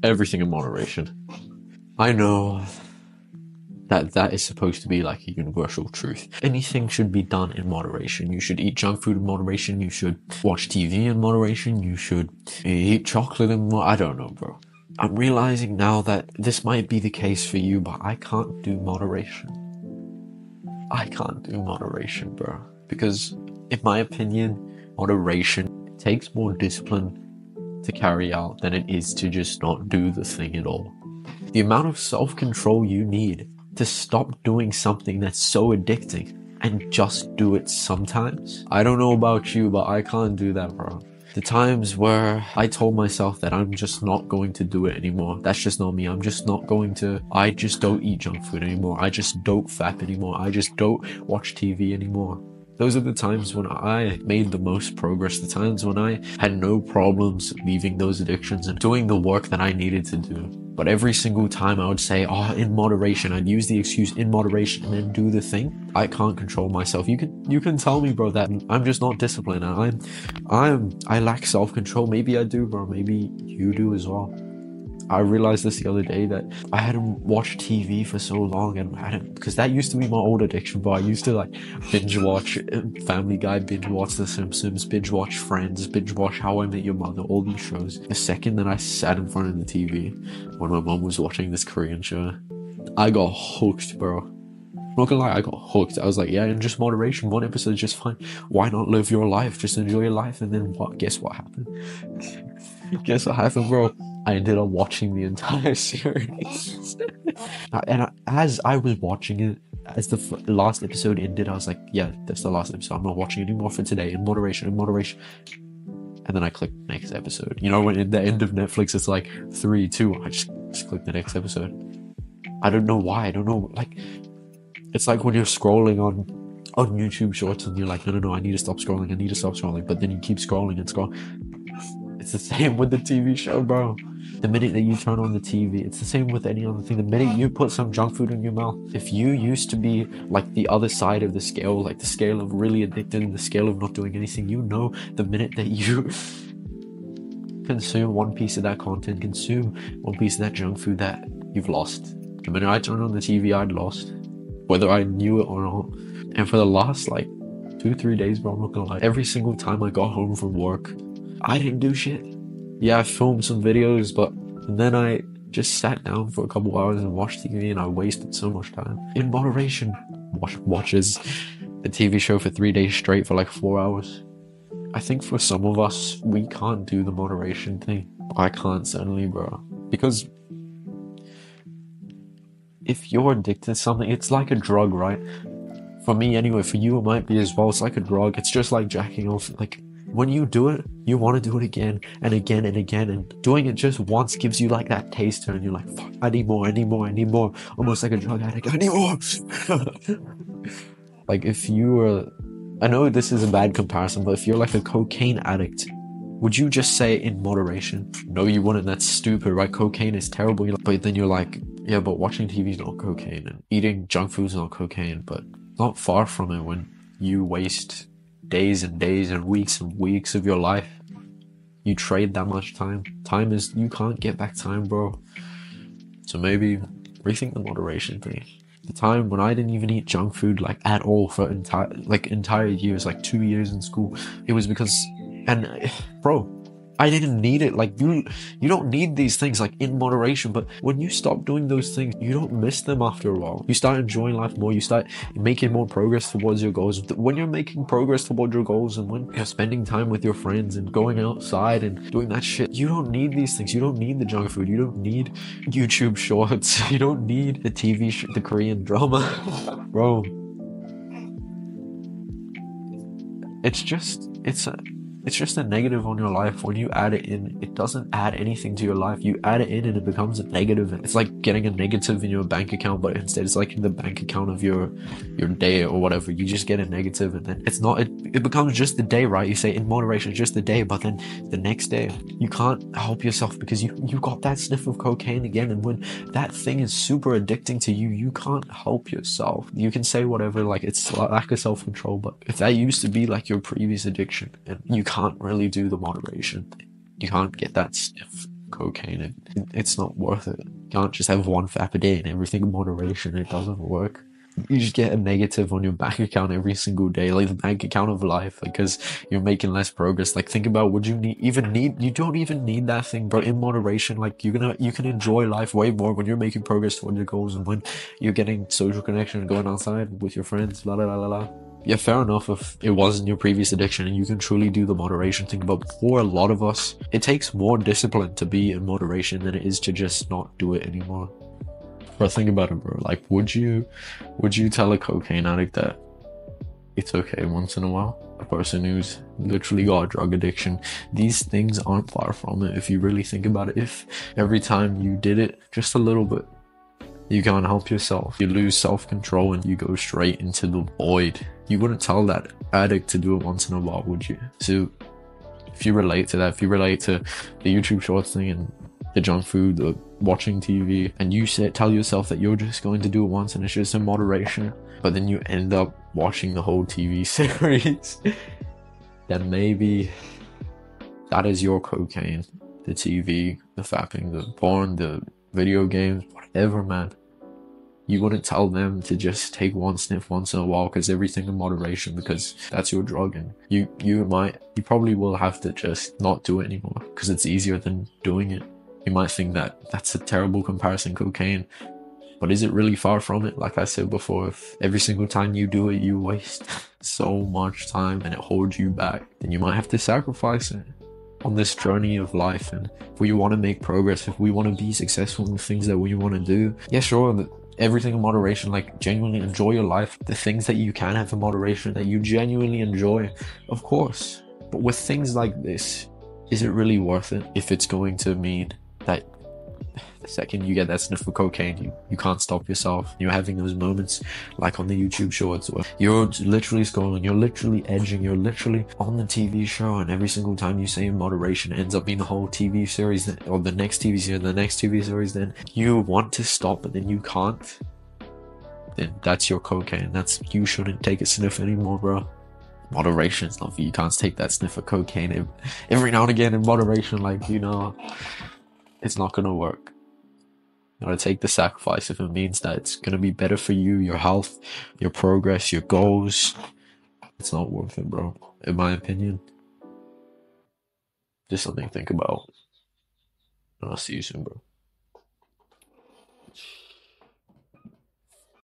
Everything in moderation. I know that is supposed to be like a universal truth. Anything should be done in moderation. You should eat junk food in moderation. You should watch TV in moderation. You should eat chocolate in I don't know, bro. I'm realizing now that this might be the case for you, but I can't do moderation. I can't do moderation, bro. Because in my opinion, moderation takes more discipline to carry out than it is to just not do the thing at all. The amount of self-control you need to stop doing something that's so addicting and just do it sometimes. I don't know about you, but I can't do that, bro. The times where I told myself that I'm just not going to do it anymore. That's just not me. I just don't eat junk food anymore. I just don't fap anymore. I just don't watch TV anymore. Those are the times when I made the most progress, the times when I had no problems leaving those addictions and doing the work that I needed to do. But every single time I would say, oh, in moderation, I'd use the excuse in moderation and then do the thing. I can't control myself. You can tell me, bro, that I'm just not disciplined. I lack self-control. Maybe I do, bro. Maybe you do as well. I realized this the other day that I hadn't watched TV for so long, and because that used to be my old addiction, but I used to like binge watch Family Guy, binge watch The Simpsons, binge watch Friends, binge watch How I Met Your Mother, all these shows. The second that I sat in front of the TV when my mom was watching this Korean show, I got hooked, bro. I'm not gonna lie, I got hooked. I was like, yeah, in just moderation, one episode is just fine. Why not live your life? Just enjoy your life. And then what? Guess what happened? Guess what happened, bro? I ended up watching the entire series. And as I was watching it, as the last episode ended, I was like, yeah, that's the last episode. I'm not watching anymore for today. In moderation. And then I clicked next episode. You know, when at the end of Netflix, it's like 3, 2, I just clicked the next episode. I don't know why. I don't know. Like, it's like when you're scrolling on YouTube Shorts and you're like, no, I need to stop scrolling. But then you keep scrolling and scrolling. It's the same with the TV show, bro. The minute that you turn on the TV, it's the same with any other thing. The minute you put some junk food in your mouth, if you used to be like the other side of the scale, like the scale of really addicted and the scale of not doing anything, you know, the minute that you consume one piece of that content, consume one piece of that junk food, that you've lost. The minute I turned on the TV, I'd lost, whether I knew it or not. And for the last like 2-3 days, bro, I'm not gonna lie, every single time I got home from work, I didn't do shit. Yeah, I filmed some videos, but then I just sat down for a couple hours and watched TV, and I wasted so much time. In moderation, watches the TV show for 3 days straight for like 4 hours. I think for some of us, we can't do the moderation thing. I can't, certainly, bro. Because if you're addicted to something, it's like a drug, right? For me anyway, for you it might be as well. It's like a drug. It's just like jacking off. Like, when you do it, you want to do it again and again and again, and doing it just once gives you like that taster, and you're like, fuck, I need more, almost like a drug addict. I need more. Like, if you were, I know this is a bad comparison, but if you're like a cocaine addict, would you just say in moderation? No, you wouldn't. That's stupid, right? Cocaine is terrible. But then you're like, yeah, but watching TV is not cocaine, and eating junk food is not cocaine. But not far from it when you waste days and days and weeks of your life. You trade that much time. Time is, you can't get back time, bro. So maybe rethink the moderation thing. The time when I didn't even eat junk food like at all for entire years, like 2 years in school, it was because, and bro, I didn't need it. Like, you don't need these things like in moderation, but when you stop doing those things, you don't miss them after a while. You start enjoying life more. You start making more progress towards your goals. When you're making progress towards your goals, and when you're spending time with your friends and going outside and doing that shit, you don't need these things. You don't need the junk food. You don't need YouTube Shorts. You don't need the TV the Korean drama. Bro, it's just a negative on your life. When you add it in, it doesn't add anything to your life. You add it in and it becomes a negative. It's like getting a negative in your bank account, but instead it's like in the bank account of your day or whatever. You just get a negative, and then it becomes just the day, right? You say in moderation, just the day, but then the next day you can't help yourself because you got that sniff of cocaine again. And when that thing is super addicting to you, you can't help yourself. You can say whatever, like it's lack of self-control, but if that used to be like your previous addiction, and you can't really do the moderation thing, you can't get that sniff cocaine. It's not worth it. You can't just have one fap a day and everything in moderation. It doesn't work. You just get a negative on your bank account every single day, like the bank account of life, because you're making less progress. Like, think about, would you need you don't even need that thing, bro. In moderation, like, you can enjoy life way more when you're making progress towards your goals and when you're getting social connection and going outside with your friends, la la la la la. Yeah, fair enough if it wasn't your previous addiction and you can truly do the moderation thing, but for a lot of us, it takes more discipline to be in moderation than it is to just not do it anymore. But think about it, bro. Like, would you tell a cocaine addict that it's okay once in a while? A person who's literally got a drug addiction, these things aren't far from it if you really think about it. If every time you did it just a little bit, you can't help yourself, you lose self-control and you go straight into the void. You wouldn't tell that addict to do it once in a while, would you? So if you relate to that, if you relate to the YouTube Shorts thing and the junk food, the watching TV, and you tell yourself that you're just going to do it once and it's just in moderation, but then you end up watching the whole TV series, then maybe that is your cocaine. The TV, the fapping, the porn, the video games, whatever, man. You wouldn't tell them to just take one sniff once in a while because everything in moderation, because that's your drug, and you probably will have to just not do it anymore because it's easier than doing it. You might think that that's a terrible comparison, cocaine, but is it really far from it? Like I said before, if every single time you do it, you waste so much time and it holds you back, then you might have to sacrifice it on this journey of life. And if we want to make progress, if we want to be successful in the things that we want to do, yeah, sure, everything in moderation, like genuinely enjoy your life, the things that you can have in moderation that you genuinely enjoy, of course. But with things like this, is it really worth it if it's going to mean that the second you get that sniff of cocaine, you can't stop yourself? You're having those moments like on the YouTube Shorts where you're literally scrolling, you're literally edging, you're literally on the TV show, and every single time you say in moderation, it ends up being a whole TV series, or the next TV series, the next TV series. Then you want to stop, but then you can't. Then that's your cocaine. You shouldn't take a sniff anymore, bro. Moderation is not for you. You can't take that sniff of cocaine every now and again in moderation. Like, it's not gonna work. You gotta take the sacrifice if it means that it's gonna be better for you, your health, your progress, your goals. It's not worth it, bro. In my opinion. Just something to think about. And I'll see you soon, bro.